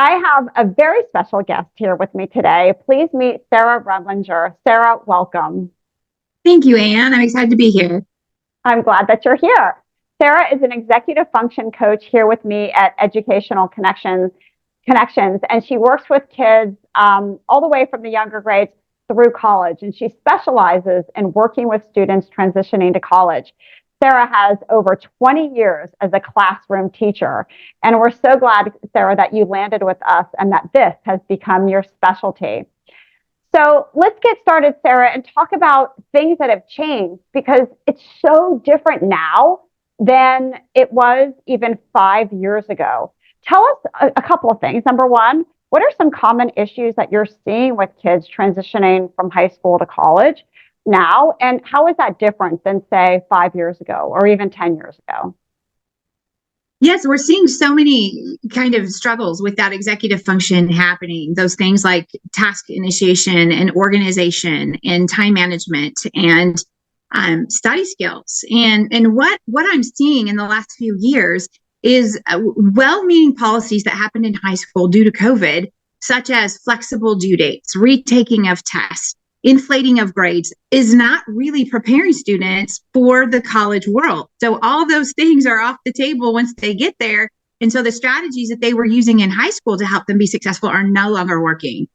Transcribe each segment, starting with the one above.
I have a very special guest here with me today. Please meet Sarah Remlinger. Sarah, welcome. Thank you, Anne. I'm excited to be here. I'm glad that you're here. Sarah is an executive function coach here with me at Educational Connections, and she works with kids all the way from the younger grades through college, and she specializes in working with students transitioning to college. Sarah has over 20 years as a classroom teacher, and we're so glad, Sarah, that you landed with us and that this has become your specialty. So let's get started, Sarah, and talk about things that have changed because it's so different now than it was even 5 years ago. Tell us a couple of things. Number one, what are some common issues that you're seeing with kids transitioning from high school to college now? And how is that different than, say, 5 years ago or even 10 years ago? Yes, we're seeing so many kind of struggles with that executive function happening. Those things like task initiation and organization and time management and study skills. And what I'm seeing in the last few years is well-meaning policies that happened in high school due to COVID, such as flexible due dates, retaking of tests, inflating of grades, is not really preparing students for the college world. So all those things are off the table once they get there. And so the strategies that they were using in high school to help them be successful are no longer working.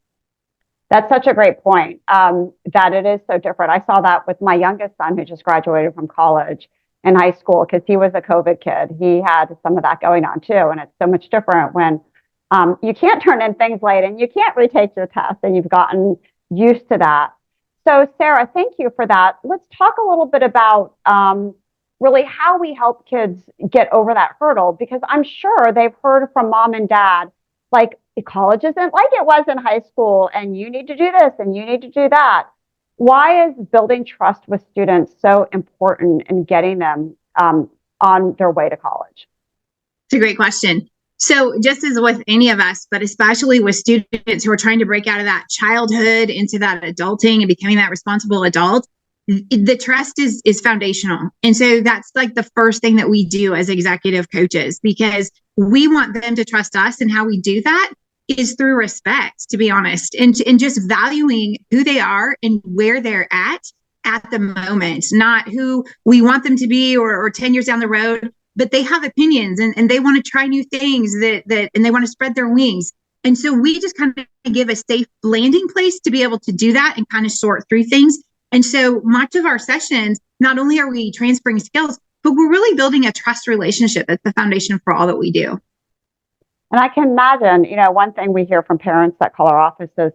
That's such a great point, that it is so different. I saw that with my youngest son who just graduated from college in high school because he was a COVID kid. He had some of that going on too. And it's so much different when you can't turn in things late and you can't retake your test and you've gotten used to that. So, Sarah, thank you for that. Let's talk a little bit about really how we help kids get over that hurdle, because I'm sure they've heard from mom and dad, like, college isn't like it was in high school, and you need to do this and you need to do that. Why is building trust with students so important in getting them on their way to college? It's a great question. So just as with any of us, but especially with students who are trying to break out of that childhood into that adulting and becoming that responsible adult, the trust is foundational. And so that's like the first thing that we do as executive coaches, because we want them to trust us. And how we do that is through respect, to be honest, and just valuing who they are and where they're at the moment, not who we want them to be or 10 years down the road. But they have opinions and they want to try new things that and they want to spread their wings. And so we just kind of give a safe landing place to be able to do that and kind of sort through things. And so much of our sessions, not only are we transferring skills, but we're really building a trust relationship. That's the foundation for all that we do. And I can imagine, one thing we hear from parents that call our office is,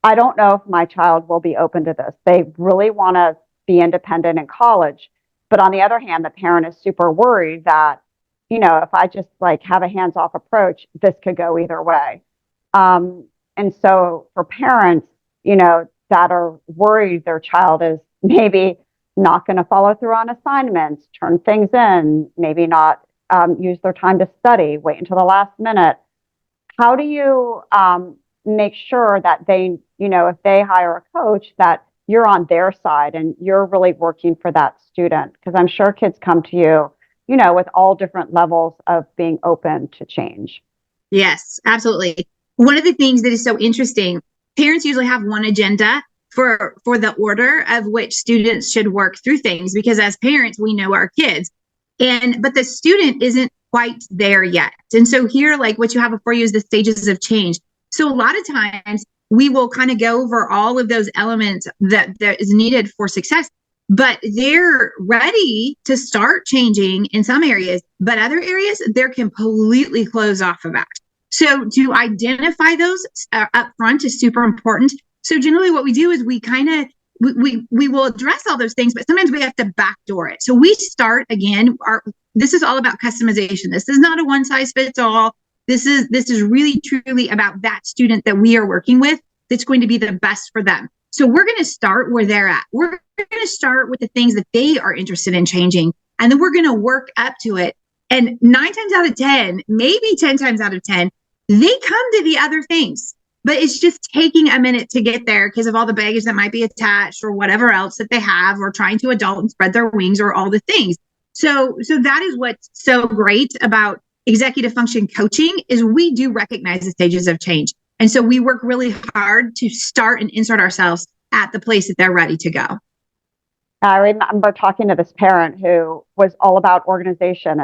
I don't know if my child will be open to this. They really want to be independent in college. But on the other hand, the parent is super worried that, if I just have a hands-off approach, this could go either way. And so for parents, that are worried their child is maybe not going to follow through on assignments, turn things in, maybe not use their time to study, wait until the last minute. How do you make sure that they, if they hire a coach, that you're on their side and you're really working for that student? Because I'm sure kids come to you, with all different levels of being open to change. Yes, absolutely. One of the things that is so interesting, parents usually have one agenda for the order of which students should work through things, because as parents, we know our kids, but the student isn't quite there yet. And so here, like what you have before you is the stages of change. So a lot of times we will kind of go over all of those elements that is needed for success, but they're ready to start changing in some areas, but other areas they're completely closed off about. So to identify those up front is super important. So generally what we do is we will address all those things, but sometimes we have to backdoor it. So we start again, this is all about customization. This is not a one size fits all. This is really truly about that student that we are working with that's going to be the best for them. So we're going to start where they're at. We're going to start with the things that they are interested in changing, and then we're going to work up to it. And 9 times out of 10, maybe 10 times out of 10, they come to the other things, but it's just taking a minute to get there because of all the baggage that might be attached or whatever else that they have, or trying to adult and spread their wings or all the things. So that is what's so great about executive function coaching is we do recognize the stages of change. And so we work really hard to start and insert ourselves at the place that they're ready to go. I remember talking to this parent who was all about organization,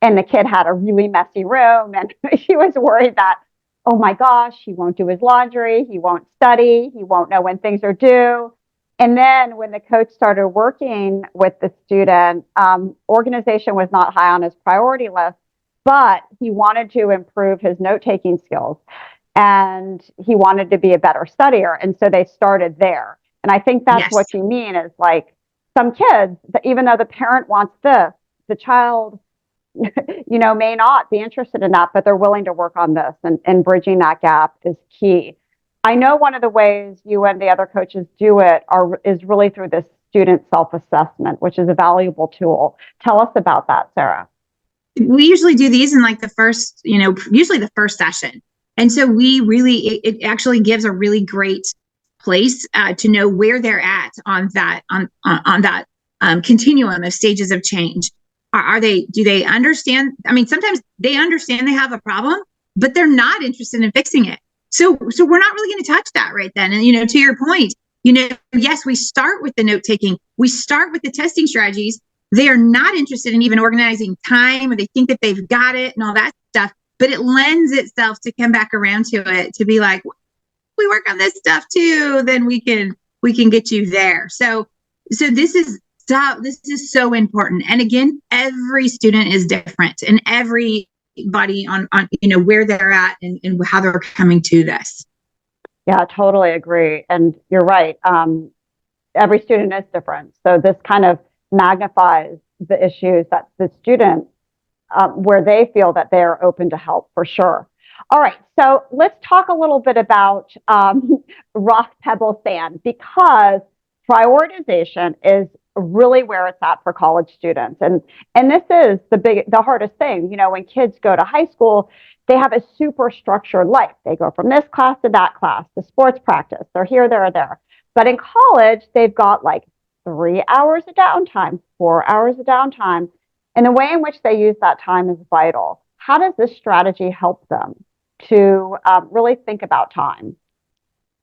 and the kid had a really messy room, and she was worried that, oh my gosh, he won't do his laundry, he won't study, he won't know when things are due. And then when the coach started working with the student, organization was not high on his priority list, but he wanted to improve his note-taking skills and he wanted to be a better studier. And so they started there. And I think that's Yes. what you mean is like some kids, even though the parent wants this, the child, may not be interested in that, but they're willing to work on this, and bridging that gap is key. I know one of the ways you and the other coaches do it is really through this student self-assessment, which is a valuable tool. Tell us about that, Sarah. We usually do these in like the first, usually the first session. And so it actually gives a really great place to know where they're at on that continuum of stages of change. Do they understand? I mean, sometimes they understand they have a problem, but they're not interested in fixing it. So we're not really going to touch that right then. And, to your point, yes, we start with the note taking, we start with the testing strategies. They are not interested in even organizing time, or they think that they've got it and all that stuff, but it lends itself to come back around to it, to be like, we work on this stuff too, then we can get you there. So this is so important. And again, every student is different, and everybody on where they're at and how they're coming to this. Yeah, totally agree. And you're right. Every student is different. So this kind of magnifies the issues that the student, where they feel that they're open to help, for sure. All right, so let's talk a little bit about rock, pebble, sand, because prioritization is really where it's at for college students. And this is the hardest thing. When kids go to high school, they have a super structured life. They go from this class to that class, to sports practice. They're here, there, or there. But in college, they've got like 3 hours of downtime, 4 hours of downtime. And the way in which they use that time is vital. How does this strategy help them to really think about time?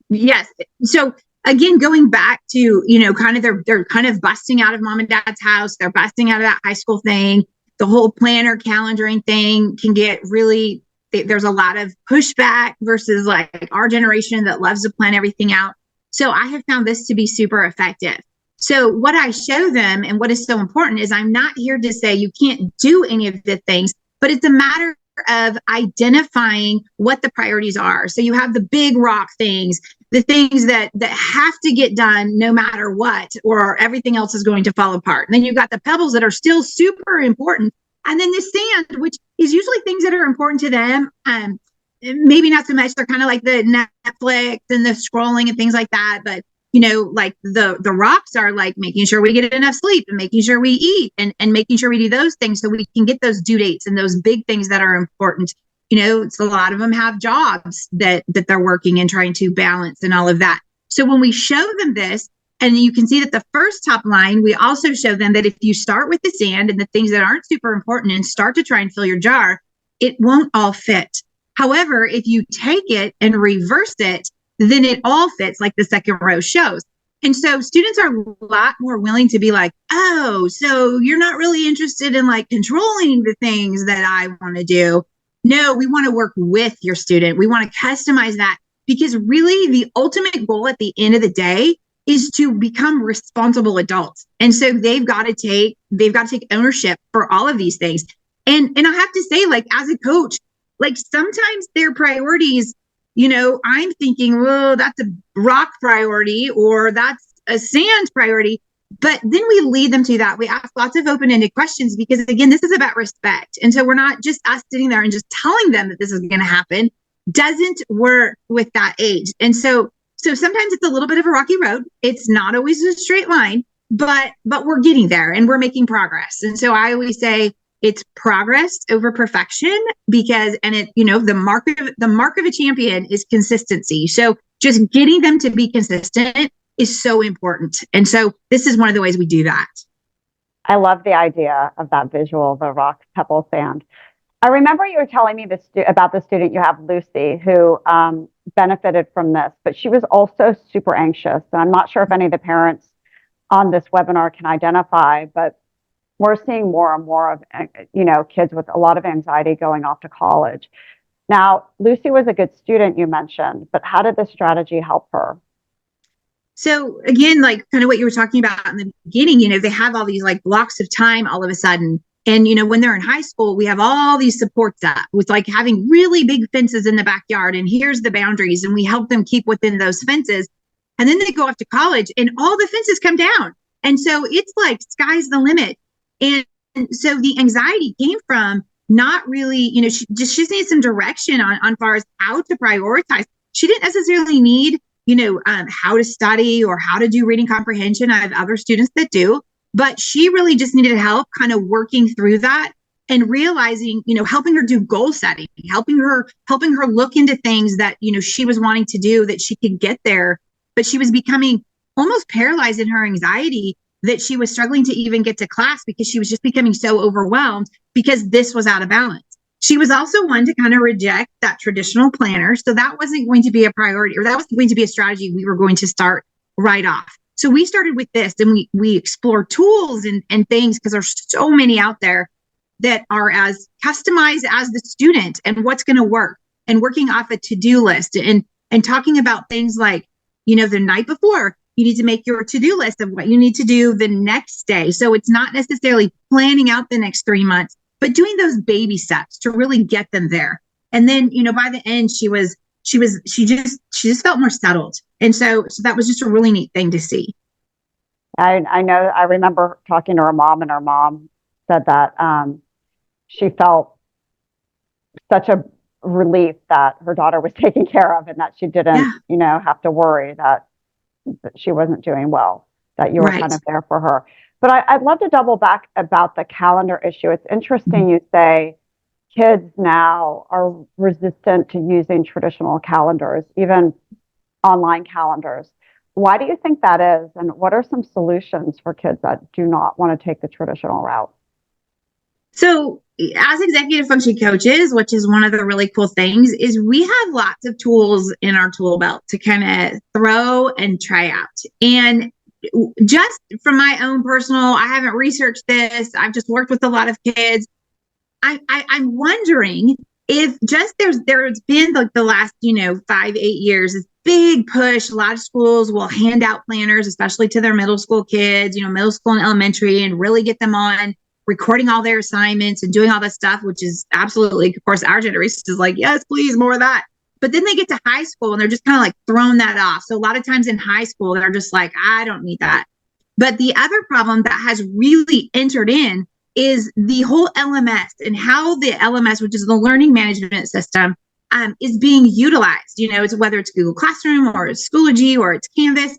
Yes. So again, going back to, kind of they're kind of busting out of mom and dad's house. They're busting out of that high school thing. The whole planner calendaring thing can get really, there's a lot of pushback versus like our generation that loves to plan everything out. So I have found this to be super effective. So what I show them, and what is so important, is I'm not here to say you can't do any of the things, but it's a matter of identifying what the priorities are. So you have the big rock things, the things that have to get done no matter what, or everything else is going to fall apart. And then you've got the pebbles that are still super important. And then the sand, which is usually things that are important to them. Maybe not so much. They're kind of like the Netflix and the scrolling and things like that. But like the rocks are like making sure we get enough sleep and making sure we eat and making sure we do those things so we can get those due dates and those big things that are important. It's a lot of them have jobs that they're working and trying to balance and all of that. So when we show them this, and you can see that the first top line, we also show them that if you start with the sand and the things that aren't super important and start to try and fill your jar, it won't all fit. However, if you take it and reverse it, then it all fits, like the second row shows. And so students are a lot more willing to be like, oh, so you're not really interested in like controlling the things that I want to do. No, we want to work with your student. We want to customize that, because really the ultimate goal at the end of the day is to become responsible adults. And so they've got to take ownership for all of these things. And I have to say, like, as a coach, like sometimes their priorities, I'm thinking, well, that's a rock priority or that's a sand priority. But then we lead them to that. We ask lots of open-ended questions, because again, this is about respect. And so we're not just us sitting there and just telling them that this is going to happen. Doesn't work with that age. And so sometimes it's a little bit of a rocky road. It's not always a straight line, but we're getting there and we're making progress. And so I always say it's progress over perfection, because, and it, the mark of a champion is consistency. So just getting them to be consistent is so important. And so this is one of the ways we do that. I love the idea of that visual, the rock, pebble, sand. I remember you were telling me about the student you have, Lucy, who benefited from this, but she was also super anxious. And I'm not sure if any of the parents on this webinar can identify, but we're seeing more and more of, kids with a lot of anxiety going off to college. Now, Lucy was a good student, you mentioned, but how did this strategy help her? So again, like kind of what you were talking about in the beginning, they have all these like blocks of time all of a sudden. And, when they're in high school, we have all these supports up with like having really big fences in the backyard. And here's the boundaries. And we help them keep within those fences. And then they go off to college and all the fences come down. And so it's like sky's the limit. And so the anxiety came from not really, she just needs some direction on far as how to prioritize. She didn't necessarily need how to study or how to do reading comprehension. I have other students that do, but she really just needed help kind of working through that and realizing, helping her do goal setting, helping her look into things that, she was wanting to do that she could get there, but she was becoming almost paralyzed in her anxiety that she was struggling to even get to class because she was just becoming so overwhelmed because this was out of balance. She was also one to kind of reject that traditional planner. So that wasn't going to be a priority, or that wasn't going to be a strategy we were going to start right off. So we started with this and we explored tools and things because there's so many out there that are as customized as the student and what's going to work, and working off a to-do list and talking about things like, the night before, you need to make your to-do list of what you need to do the next day. So it's not necessarily planning out the next 3 months, but doing those baby steps to really get them there. And then, by the end, she just felt more settled. And so that was just a really neat thing to see. I know, I remember talking to her mom, and her mom said that she felt such a relief that her daughter was taken care of and that she didn't, have to worry that she wasn't doing well, that you were kind of there for her. But I'd love to double back about the calendar issue. It's interesting you say kids now are resistant to using traditional calendars, even online calendars. Why do you think that is? And what are some solutions for kids that do not want to take the traditional route? So as executive function coaches, which is one of the really cool things, is we have lots of tools in our tool belt to kind of throw and try out. And just from my own personal, I haven't researched this. I've just worked with a lot of kids. I'm wondering if just there's been like the last, 5-8 years, this big push. A lot of schools will hand out planners, especially to their middle school kids, middle school and elementary, and really get them on recording all their assignments and doing all that stuff, which is absolutely, of course, our generation is like, yes, please, more of that. But then they get to high school and they're just kind of like thrown that off. So a lot of times in high school, they're just like, I don't need that. But the other problem that has really entered in is the whole LMS and how the LMS, which is the learning management system, is being utilized. It's whether it's Google Classroom or it's Schoology or it's Canvas.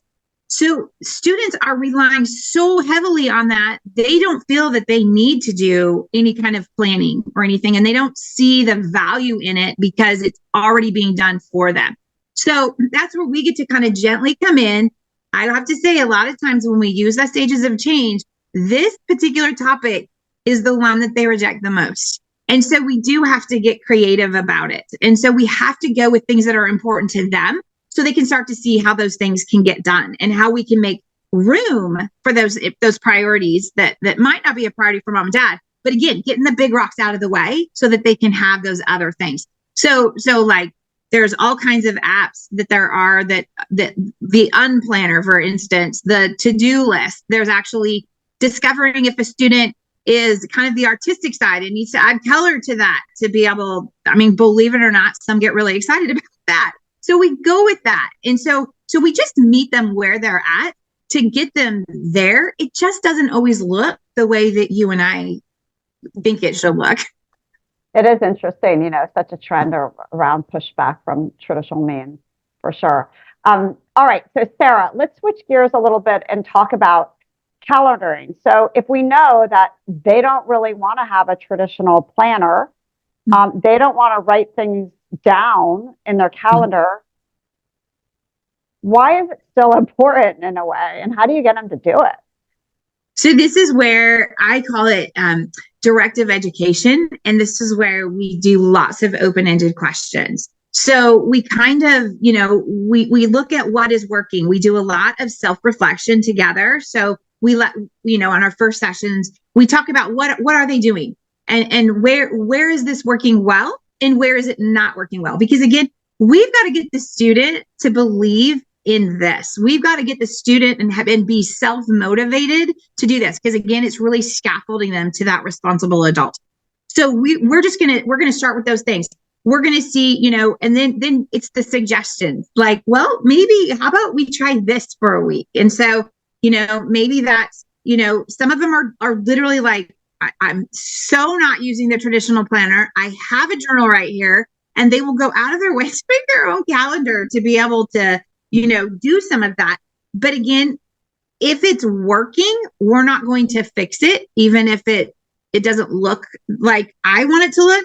So students are relying so heavily on that, they don't feel that they need to do any kind of planning or anything, and they don't see the value in it because it's already being done for them. So that's where we get to kind of gently come in. I have to say, a lot of times when we use the stages of change, this particular topic is the one that they reject the most. And so we do have to get creative about it. And so we have to go with things that are important to them, so they can start to see how those things can get done and how we can make room for those priorities that might not be a priority for mom and dad. But again, getting the big rocks out of the way so that they can have those other things. So like there's all kinds of apps that there are that the Unplanner, for instance, the to-do list. There's actually discovering if a student is kind of the artistic side and needs to add color to that to be able, believe it or not, some get really excited about that. So we go with that. And so we just meet them where they're at to get them there. It just doesn't always look the way that you and I think it should look. It is interesting, such a trend around pushback from traditional means, for sure. All right. So Sarah, let's switch gears a little bit and talk about calendaring. So if we know that they don't really want to have a traditional planner, they don't want to write things down in their calendar, why is it still important in a way? And how do you get them to do it? So this is where I call it directive education. And this is where we do lots of open-ended questions. So we kind of, we look at what is working. We do a lot of self-reflection together. So we let, on our first sessions, we talk about what are they doing, and where is this working well, and where is it not working well? Because again, we've got to get the student to believe in this. We've got to get the student and be self-motivated to do this. Because again, it's really scaffolding them to that responsible adult. So we're going to start with those things. We're going to see, and then it's the suggestions, like, well, maybe how about we try this for a week? And so, maybe that's, some of them are literally like, I'm so not using the traditional planner. I have a journal right here, and they will go out of their way to make their own calendar to be able to, do some of that. But again, if it's working, we're not going to fix it, even if it doesn't look like I want it to look.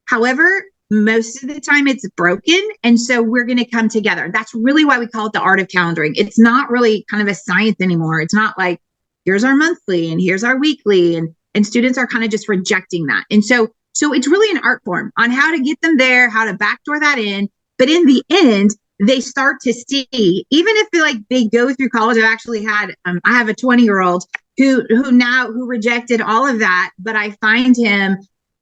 However, most of the time it's broken. And so we're going to come together. That's really why we call it the art of calendaring. It's not really kind of a science anymore. It's not like, here's our monthly and here's our weekly. And students are kind of just rejecting that. And so it's really an art form on how to get them there, how to backdoor that in. But in the end, they start to see, even if they go through college. I've actually had, I have a 20-year-old who rejected all of that, but I find him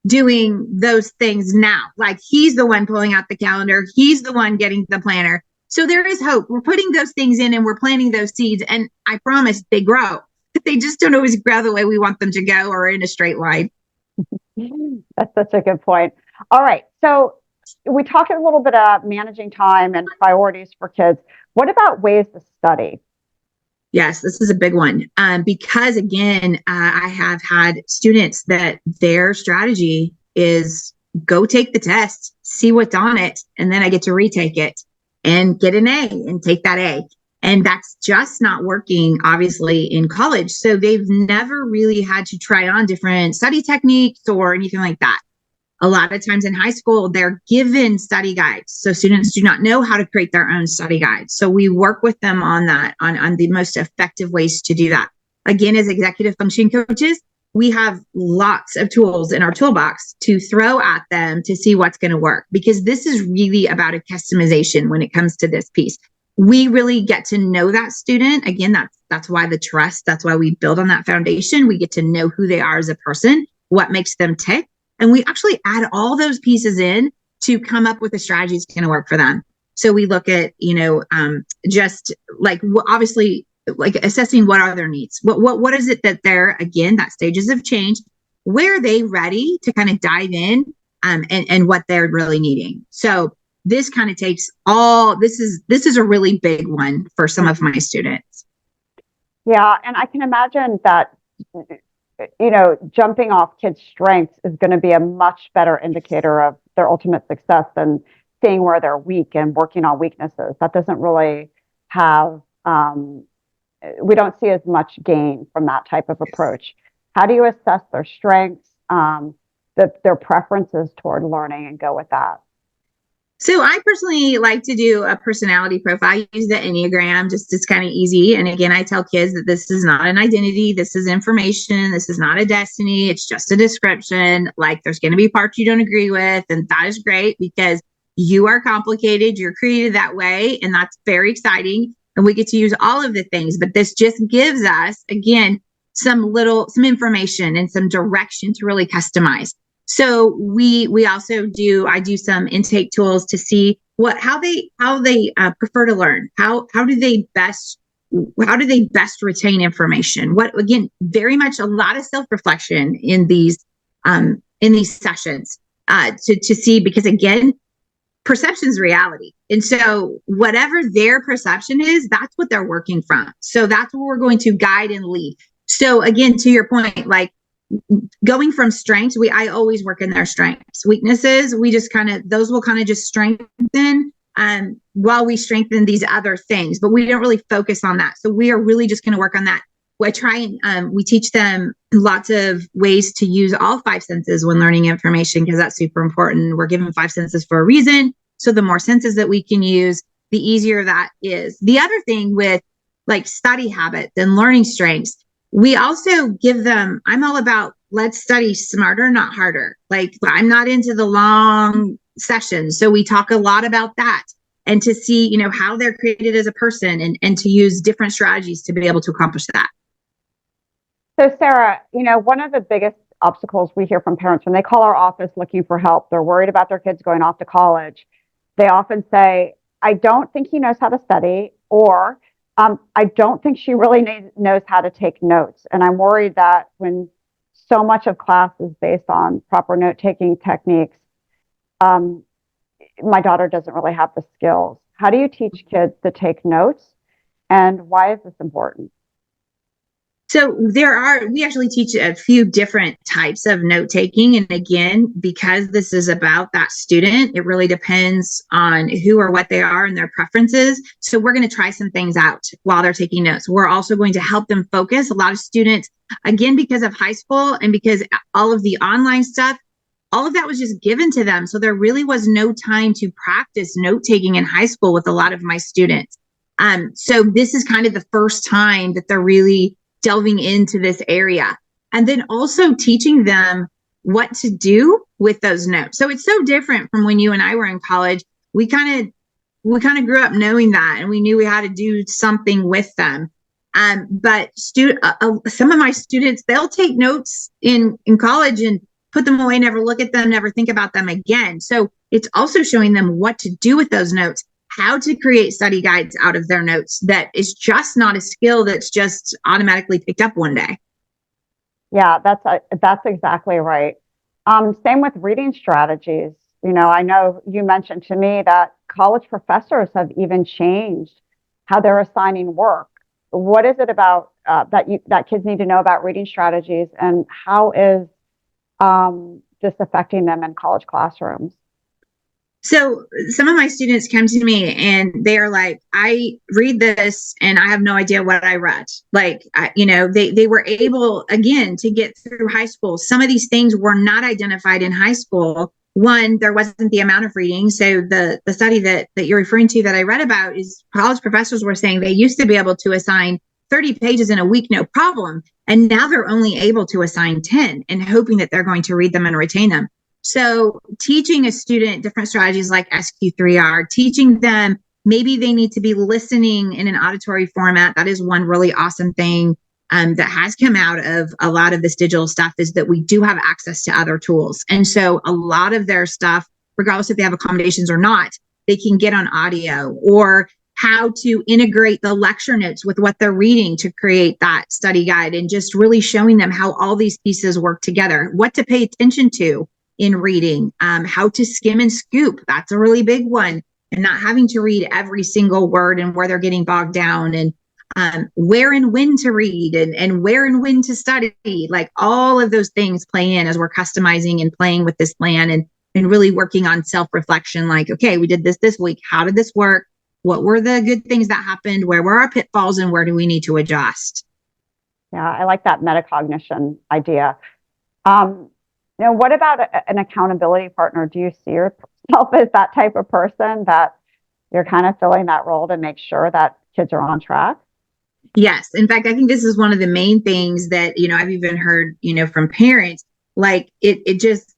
doing those things now. Like, he's the one pulling out the calendar. He's the one getting the planner. So there is hope. We're putting those things in and we're planting those seeds. And I promise they grow. They just don't always grow the way we want them to go or in a straight line. That's such a good point. All right. So we talked a little bit about managing time and priorities for kids. What about ways to study? Yes, this is a big one. Because again, I have had students that their strategy is go take the test, see what's on it, and then I get to retake it and get an A and take that A. And that's just not working, obviously, in college. So they've never really had to try on different study techniques or anything like that. A lot of times in high school, they're given study guides. So students do not know how to create their own study guides. So we work with them on that, on the most effective ways to do that. Again, as executive function coaches, we have lots of tools in our toolbox to throw at them to see what's going to work, because this is really about a customization when it comes to this piece. We really get to know that student. Again, that's why the trust, that's why we build on that foundation. We get to know who they are as a person, what makes them tick. And we actually add all those pieces in to come up with a strategy that's going to work for them. So we look at, just like, obviously, like assessing what are their needs. What is it that they're, again, that stages of change, where are they ready to kind of dive in, and what they're really needing. So this kind of takes this is a really big one for some of my students. Yeah. And I can imagine that, jumping off kids' strengths is going to be a much better indicator of their ultimate success than seeing where they're weak and working on weaknesses. That doesn't really have, we don't see as much gain from that type of approach. How do you assess their strengths, their preferences toward learning, and go with that? So I personally like to do a personality profile. I use the Enneagram, just it's kind of easy. And again, I tell kids that this is not an identity. This is information. This is not a destiny. It's just a description. Like, there's going to be parts you don't agree with. And that is great, because you are complicated. You're created that way. And that's very exciting. And we get to use all of the things. But this just gives us, again, some information and some direction to really customize. So I do some intake tools to see how they prefer to learn. How do they best retain information? What, again, very much a lot of self-reflection in these sessions, to see, because again, perception is reality. And so whatever their perception is, that's what they're working from. So that's what we're going to guide and lead. So again, to your point, like, going from strengths, I always work in their strengths. Weaknesses, those will kind of just strengthen while we strengthen these other things, but we don't really focus on that. So we are really just going to work on that. We teach them lots of ways to use all 5 senses when learning information, because that's super important. We're given 5 senses for a reason. So the more senses that we can use, the easier that is. The other thing with like study habits and learning strengths, we also give them, I'm all about let's study smarter, not harder. Like, I'm not into the long sessions. So we talk a lot about that, and to see, how they're created as a person, and to use different strategies to be able to accomplish that. So, Sarah, one of the biggest obstacles we hear from parents when they call our office looking for help, they're worried about their kids going off to college. They often say, I don't think he knows how to study, or I don't think she really knows how to take notes. And I'm worried that when so much of class is based on proper note taking techniques, um, my daughter doesn't really have the skills. How do you teach kids to take notes? And why is this important? So we actually teach a few different types of note taking. And again, because this is about that student, it really depends on who or what they are and their preferences. So we're going to try some things out while they're taking notes. We're also going to help them focus. A lot of students, again, because of high school and because all of the online stuff, all of that was just given to them. So there really was no time to practice note taking in high school with a lot of my students. So this is kind of the first time that they're really delving into this area, and then also teaching them what to do with those notes. So it's so different from when you and I were in college. We kind of grew up knowing that, and we knew we had to do something with them. But some of my students, they'll take notes in college and put them away, never look at them, never think about them again. So it's also showing them what to do with those notes, how to create study guides out of their notes. That is just not a skill that's just automatically picked up one day. Yeah, that's exactly right. Same with reading strategies. I know you mentioned to me that college professors have even changed how they're assigning work. What is it about that kids need to know about reading strategies, and how is this affecting them in college classrooms? So some of my students come to me and they are like, I read this and I have no idea what I read. Like, they were able, again, to get through high school. Some of these things were not identified in high school. One, there wasn't the amount of reading. So the study that you're referring to that I read about is college professors were saying they used to be able to assign 30 pages in a week, no problem. And now they're only able to assign 10 and hoping that they're going to read them and retain them. So teaching a student different strategies like SQ3R, teaching them maybe they need to be listening in an auditory format. That is one really awesome thing that has come out of a lot of this digital stuff, is that we do have access to other tools. And so a lot of their stuff, regardless if they have accommodations or not, they can get on audio, or how to integrate the lecture notes with what they're reading to create that study guide, and just really showing them how all these pieces work together, what to pay attention to in reading, how to skim and scoop. That's a really big one. And not having to read every single word and where they're getting bogged down, and where and when to read, and where and when to study. Like, all of those things play in as we're customizing and playing with this plan, and really working on self-reflection. Like, okay, we did this week. How did this work? What were the good things that happened? Where were our pitfalls, and where do we need to adjust? Yeah, I like that metacognition idea. What about an accountability partner? Do you see yourself as that type of person that you're kind of filling that role to make sure that kids are on track? Yes. In fact, I think this is one of the main things that, I've even heard, from parents. Like, it just,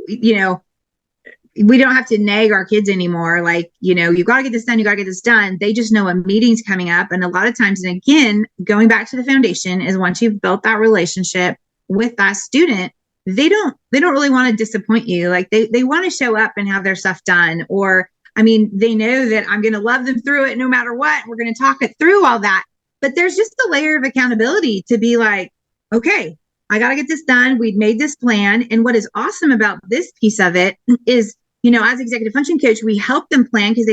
we don't have to nag our kids anymore. Like, you got to get this done. You got to get this done. They just know a meeting's coming up. And a lot of times, and again, going back to the foundation, is once you've built that relationship with that student, they don't really want to disappoint you. Like, they want to show up and have their stuff done. Or, they know that I'm going to love them through it no matter what. We're going to talk it through, all that. But there's just a layer of accountability to be like, okay, I got to get this done. We've made this plan. And what is awesome about this piece of it is, as executive function coach, we help them plan, because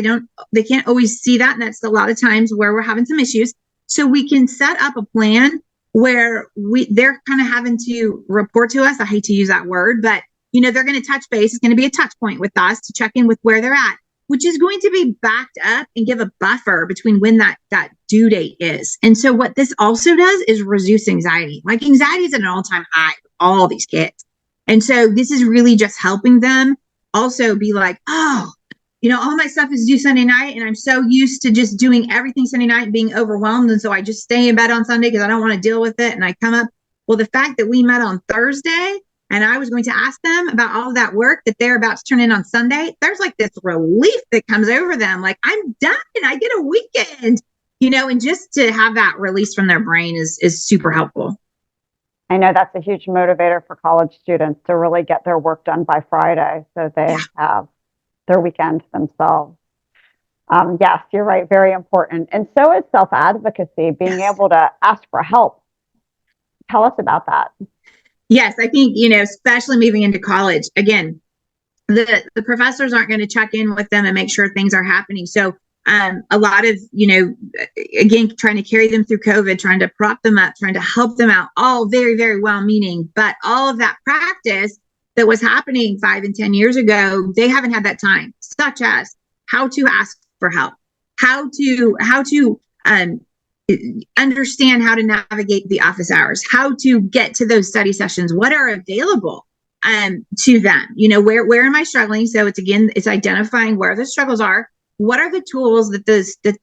they can't always see that. And that's a lot of times where we're having some issues. So we can set up a plan where they're kind of having to report to us. I hate to use that word, but they're going to touch base. It's going to be a touch point with us to check in with where they're at, which is going to be backed up and give a buffer between when that due date is. And so what this also does is reduce anxiety. Like, anxiety is at an all-time high with all these kids. And so this is really just helping them also be like, oh, all my stuff is due Sunday night, and I'm so used to just doing everything Sunday night and being overwhelmed. And so I just stay in bed on Sunday because I don't want to deal with it. And I come up Well, the fact that we met on Thursday and I was going to ask them about all of that work that they're about to turn in on Sunday, there's like this relief that comes over them. Like, I'm done. I get a weekend, and just to have that release from their brain is super helpful. I know that's a huge motivator for college students to really get their work done by Friday so they have their weekend themselves. Yes, you're right. Very important. And so is self-advocacy, being able to ask for help. Tell us about that. Yes, I think, especially moving into college, again, the professors aren't going to check in with them and make sure things are happening. So a lot of, again, trying to carry them through COVID, trying to prop them up, trying to help them out, all very, very well-meaning. But all of that practice that was happening 5 and 10 years ago, they haven't had that time, such as how to ask for help, how to understand how to navigate the office hours, how to get to those study sessions, what are available to them. Where am I struggling? So it's identifying where the struggles are. What are the tools that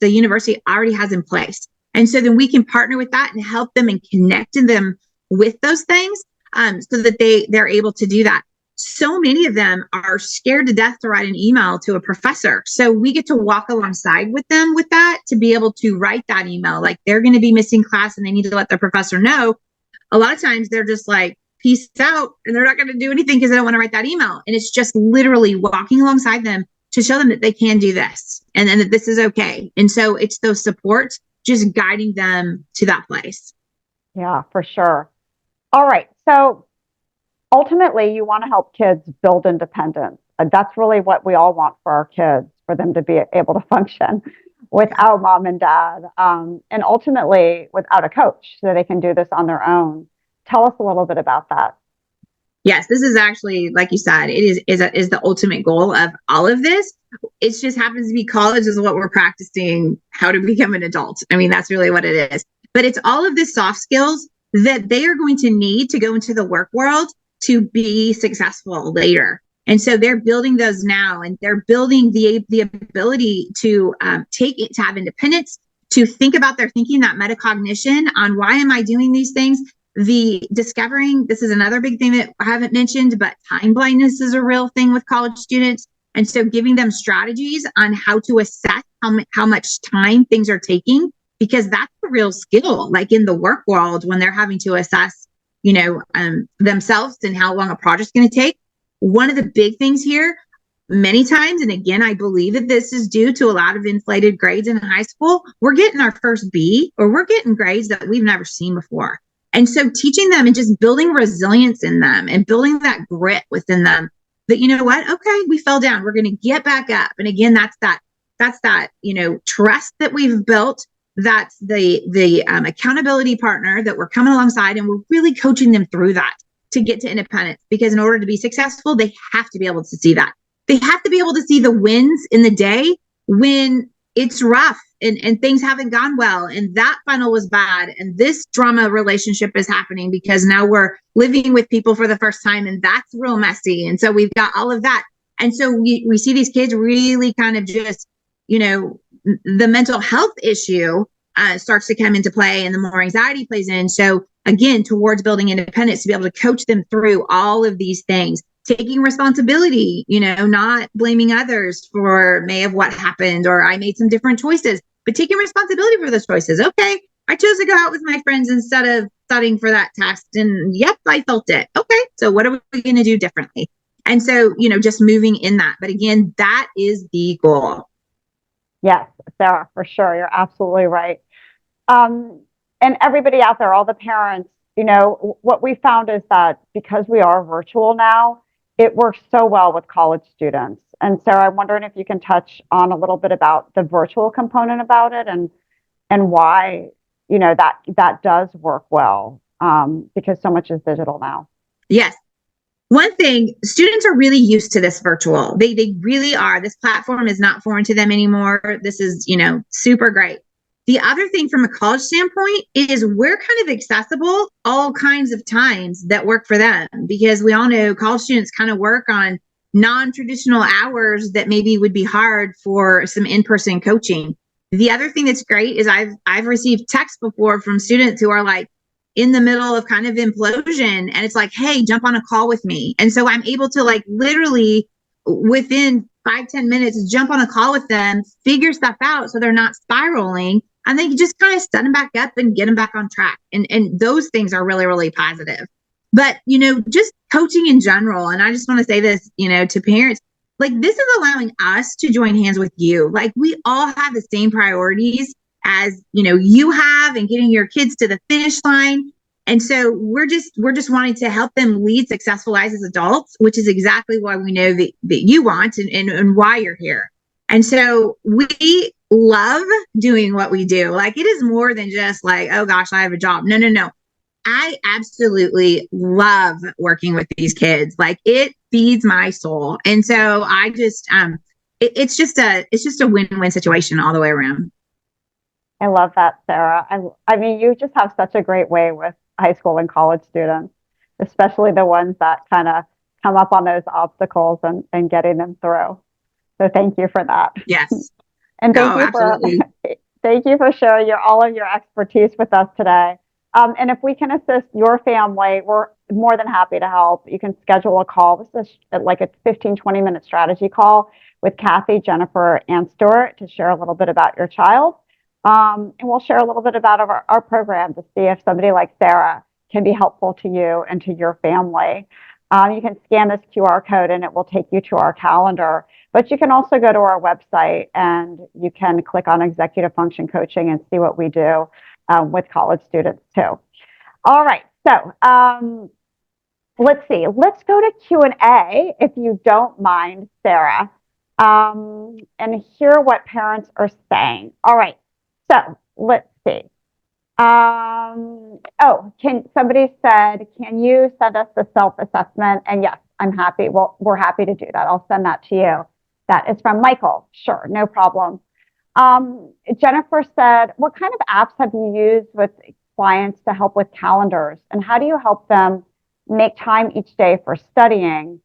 the university already has in place? And so then we can partner with that and help them and connect them with those things so that they're able to do that. So many of them are scared to death to write an email to a professor. So we get to walk alongside with them with that, to be able to write that email. Like, they're going to be missing class and they need to let their professor know. A lot of times they're just like, peace out, and they're not going to do anything because they don't want to write that email. And it's just literally walking alongside them to show them that they can do this and then that this is okay. And so it's those supports, just guiding them to that place. Yeah, for sure. All right. So ultimately, you want to help kids build independence. That's really what we all want for our kids, for them to be able to function without mom and dad, and ultimately without a coach, so they can do this on their own. Tell us a little bit about that. Yes, this is actually, like you said, it is the ultimate goal of all of this. It just happens to be college is what we're practicing how to become an adult. I mean, that's really what it is. But it's all of the soft skills that they are going to need to go into the work world to be successful later. And so they're building those now, and they're building the ability to to have independence, to think about their thinking, that metacognition on why am I doing these things? The discovering, this is another big thing that I haven't mentioned, but time blindness is a real thing with college students. And so giving them strategies on how to assess how much time things are taking, because that's a real skill, like in the work world, when they're having to assess, themselves and how long a project's going to take. One of the big things here, many times, and again, I believe that this is due to a lot of inflated grades in high school, we're getting our first B, or we're getting grades that we've never seen before. And so teaching them and just building resilience in them and building that grit within them that, okay, we fell down, we're going to get back up. And again, that's that, trust that we've built. That's the accountability partner that we're coming alongside, and we're really coaching them through that to get to independence. Because in order to be successful, they have to be able to see that. They have to be able to see the wins in the day when it's rough and things haven't gone well, and that funnel was bad, and this drama relationship is happening because now we're living with people for the first time, and that's real messy. And so we've got all of that. And so we see these kids really kind of just, the mental health issue starts to come into play, and the more anxiety plays in. So again, towards building independence, to be able to coach them through all of these things, taking responsibility, not blaming others for may have what happened, or I made some different choices, but taking responsibility for those choices. Okay, I chose to go out with my friends instead of studying for that test. And yep, I felt it. Okay, so what are we going to do differently? And so, just moving in that. But again, that is the goal. Yes, Sarah, for sure. You're absolutely right. And everybody out there, all the parents, what we found is that because we are virtual now, it works so well with college students. And Sarah, I'm wondering if you can touch on a little bit about the virtual component about it, and why, that does work well, because so much is digital now. Yes. One thing, students are really used to this virtual. They really are. This platform is not foreign to them anymore. This is, super great. The other thing from a college standpoint is we're kind of accessible all kinds of times that work for them, because we all know college students kind of work on non-traditional hours that maybe would be hard for some in-person coaching. The other thing that's great is I've received texts before from students who are like, in the middle of kind of implosion, and it's like, hey, jump on a call with me. And so I'm able to like literally within 5-10 minutes jump on a call with them, figure stuff out so they're not spiraling, and then you just kind of set them back up and get them back on track. And those things are really, really positive. But, just coaching in general, and I just want to say this, to parents, like this is allowing us to join hands with you. Like we all have the same priorities as, you have, and getting your kids to the finish line. And so we're just wanting to help them lead successful lives as adults, which is exactly why we know that you want and why you're here. And so we love doing what we do. Like it is more than just like, oh gosh, I have a job. No, no, no. I absolutely love working with these kids. Like it feeds my soul. And so I just, it's just a win-win situation all the way around. I love that, Sarah. I mean, you just have such a great way with high school and college students, especially the ones that kind of come up on those obstacles and getting them through. So thank you for that. Yes. And thank Oh, you absolutely. thank you for sharing all of your expertise with us today. And if we can assist your family, we're more than happy to help. You can schedule a call. This is like a 15-20 minute strategy call with Kathy, Jennifer, and Stuart to share a little bit about your child. And we'll share a little bit about our program to see if somebody like Sarah can be helpful to you and to your family. You can scan this QR code and it will take you to our calendar. But you can also go to our website and you can click on executive function coaching and see what we do with college students too. All right, so let's see. Let's go to Q&A if you don't mind, Sarah, and hear what parents are saying. All right, so let's see. Somebody said, can you send us the self-assessment? And yes, I'm happy. Well, we're happy to do that. I'll send that to you. That is from Michael. Sure, no problem. Jennifer said, what kind of apps have you used with clients to help with calendars? And how do you help them make time each day for studying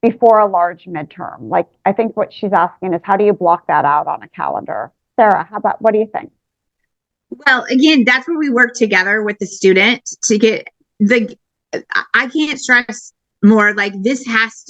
before a large midterm? Like, I think what she's asking is, how do you block that out on a calendar? Sarah, what do you think? Well, again, that's where we work together with the student to get I can't stress more, like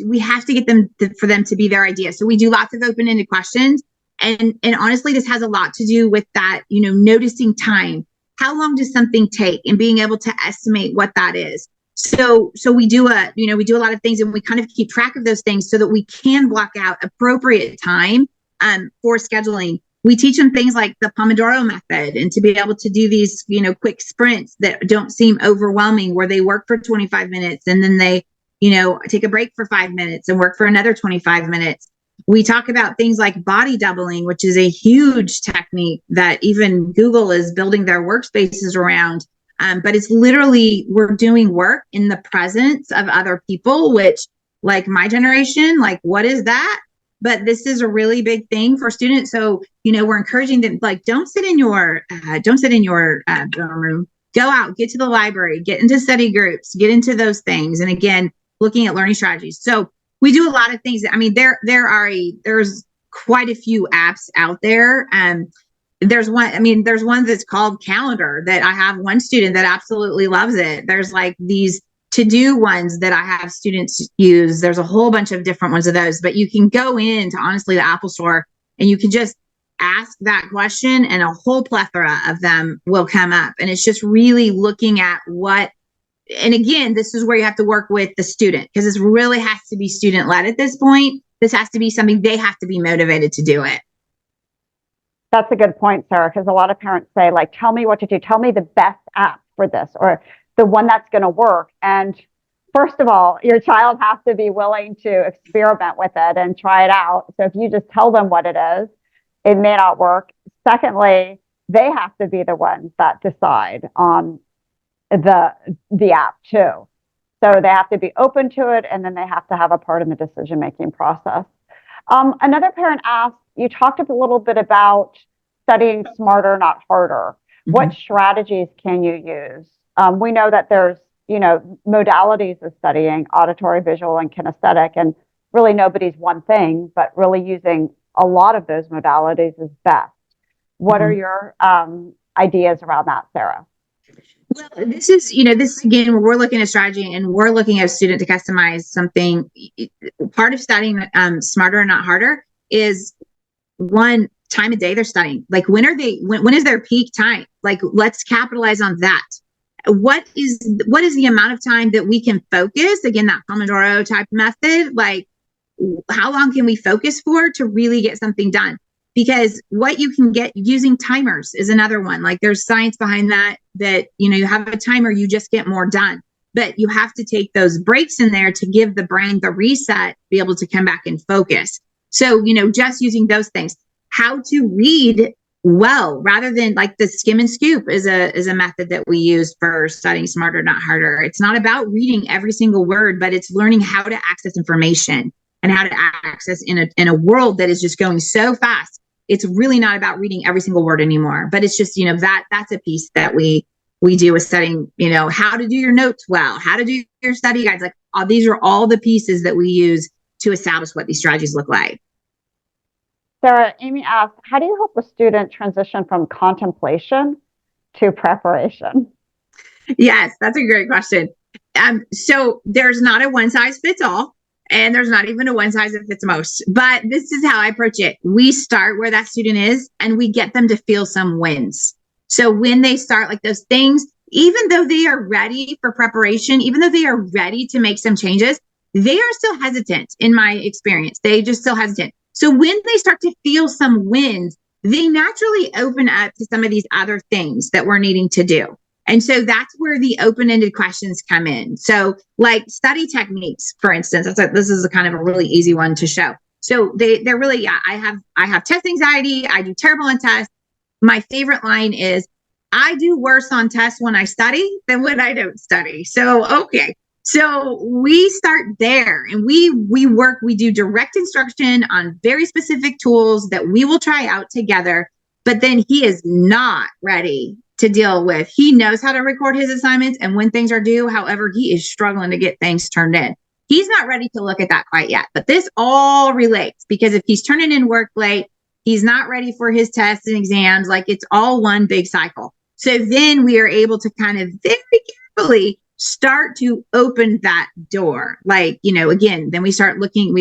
we have to get them for them to be their idea. So we do lots of open-ended questions. And honestly, this has a lot to do with that, noticing time. How long does something take, and being able to estimate what that is. So we do a lot of things, and we kind of keep track of those things so that we can block out appropriate time for scheduling. We teach them things like the Pomodoro method, and to be able to do these, quick sprints that don't seem overwhelming, where they work for 25 minutes and then they, take a break for 5 minutes and work for another 25 minutes. We talk about things like body doubling, which is a huge technique that even Google is building their workspaces around. But it's literally, we're doing work in the presence of other people, which, like my generation, like, what is that? But this is a really big thing for students. So, we're encouraging them, like, don't sit in your dorm room. Go out, get to the library, get into study groups, get into those things. And again, looking at learning strategies. So we do a lot of things. I mean, there's quite a few apps out there. There's one that's called Calendar that I have one student that absolutely loves it. There's like these to-do ones that I have students use. There's a whole bunch of different ones of those, but you can go into, honestly, the Apple Store and you can just ask that question and a whole plethora of them will come up. And it's just really looking at and again, this is where you have to work with the student, because this really has to be student-led at this point. This has to be something they have to be motivated to do it. That's a good point, Sarah, because a lot of parents say, like, tell me what to do. Tell me the best app for this, or the one that's going to work. And first of all, your child has to be willing to experiment with it and try it out. So if you just tell them what it is, it may not work. Secondly, they have to be the ones that decide on the app too. So they have to be open to it, and then they have to have a part in the decision-making process. Another parent asked, you talked a little bit about studying smarter, not harder. Mm-hmm. What strategies can you use? We know that there's, modalities of studying, auditory, visual, and kinesthetic, and really nobody's one thing, but really using a lot of those modalities is best. What are your ideas around that, Sarah? Well, this is, this again, when we're looking at strategy and we're looking at a student to customize something, part of studying smarter, not harder, is one time of day they're studying. Like when is their peak time? Like, let's capitalize on that. What is the amount of time that we can focus? Again, that Pomodoro type method, like how long can we focus for to really get something done? Because what you can get using timers is another one. Like there's science behind that you have a timer, you just get more done. But you have to take those breaks in there to give the brain the reset, be able to come back and focus. So, just using those things. How to read well rather than like the skim and scoop is a method that we use for studying smarter, not harder. It's not about reading every single word, but it's learning how to access information and how to access in a world that is just going so fast. It's really not about reading every single word anymore, but it's just, that's a piece that we do with studying, how to do your notes well, how to do your study guides. Like these are all the pieces that we use to establish what these strategies look like. Sarah, Amy asked, how do you help a student transition from contemplation to preparation? Yes, that's a great question. So there's not a one size fits all, and there's not even a one size that fits most. But this is how I approach it. We start where that student is, and we get them to feel some wins. So when they start like those things, even though they are ready for preparation, even though they are ready to make some changes, they are still hesitant in my experience. They just still hesitant. So when they start to feel some wins, they naturally open up to some of these other things that we're needing to do. And so that's where the open-ended questions come in. So like study techniques, for instance, this is a kind of a really easy one to show. So they're really, I have test anxiety. I do terrible on tests. My favorite line is, I do worse on tests when I study than when I don't study. So, okay. So we start there and we do direct instruction on very specific tools that we will try out together, but then he is not ready to deal with. He knows how to record his assignments and when things are due. However, he is struggling to get things turned in. He's not ready to look at that quite yet, but this all relates because if he's turning in work late, he's not ready for his tests and exams. Like it's all one big cycle. So then we are able to kind of very carefully start to open that door. Like, again, then we start looking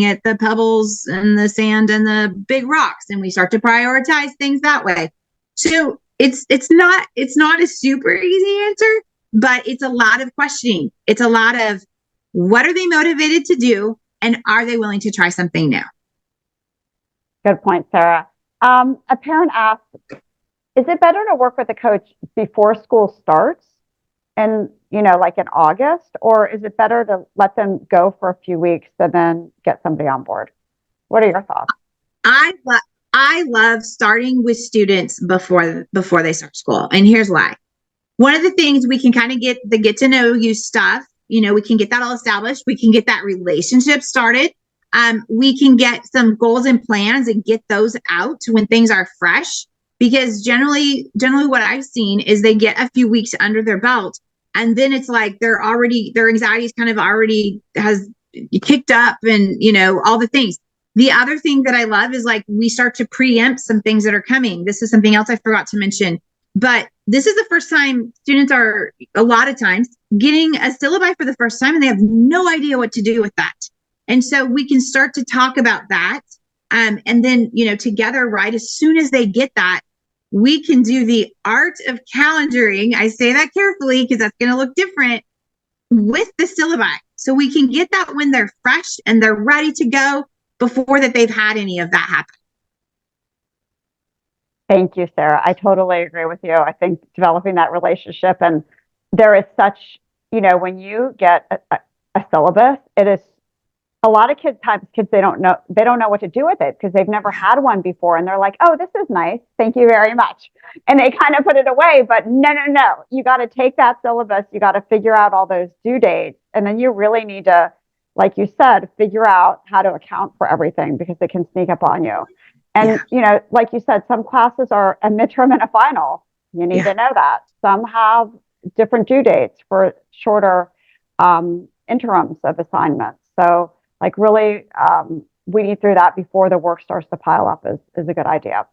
at the pebbles and the sand and the big rocks, and we start to prioritize things that way. So it's not a super easy answer, but it's a lot of questioning. It's a lot of what are they motivated to do, and are they willing to try something new? Good point, Sarah. A parent asked, is it better to work with a coach before school starts and, like in August, or is it better to let them go for a few weeks and then get somebody on board? What are your thoughts? I love starting with students before they start school. And here's why. One of the things we can kind of get the get to know you stuff, we can get that all established. We can get that relationship started. We can get some goals and plans and get those out when things are fresh. Because generally what I've seen is they get a few weeks under their belt and then it's like their anxiety is kind of already has kicked up and, all the things. The other thing that I love is like we start to preempt some things that are coming. This is something else I forgot to mention, but this is the first time students are a lot of times getting a syllabi for the first time and they have no idea what to do with that. And so we can start to talk about that. And then, together, right, as soon as they get that, we can do the art of calendaring. I say that carefully because that's going to look different with the syllabi. So we can get that when they're fresh and they're ready to go before that they've had any of that happen. Thank you, Sarah. I totally agree with you. I think developing that relationship, and there is such, when you get a syllabus, it is a lot of kids they don't know what to do with it because they've never had one before, and they're like, oh, this is nice, thank you very much, and they kind of put it away. But no, you got to take that syllabus, you got to figure out all those due dates, and then you really need to, like you said, figure out how to account for everything because it can sneak up on you. And like you said, some classes are a midterm and a final. You need to know that. Some have different due dates for shorter interims of assignments. So like really weeding through that before the work starts to pile up is a good idea.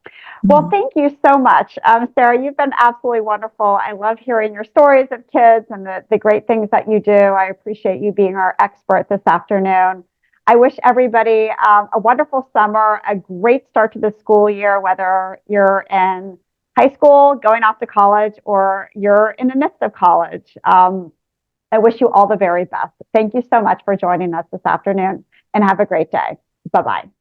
Well, thank you so much. Sarah, you've been absolutely wonderful. I love hearing your stories of kids and the great things that you do. I appreciate you being our expert this afternoon. I wish everybody a wonderful summer, a great start to the school year, whether you're in high school, going off to college, or you're in the midst of college. I wish you all the very best. Thank you so much for joining us this afternoon, and have a great day. Bye-bye.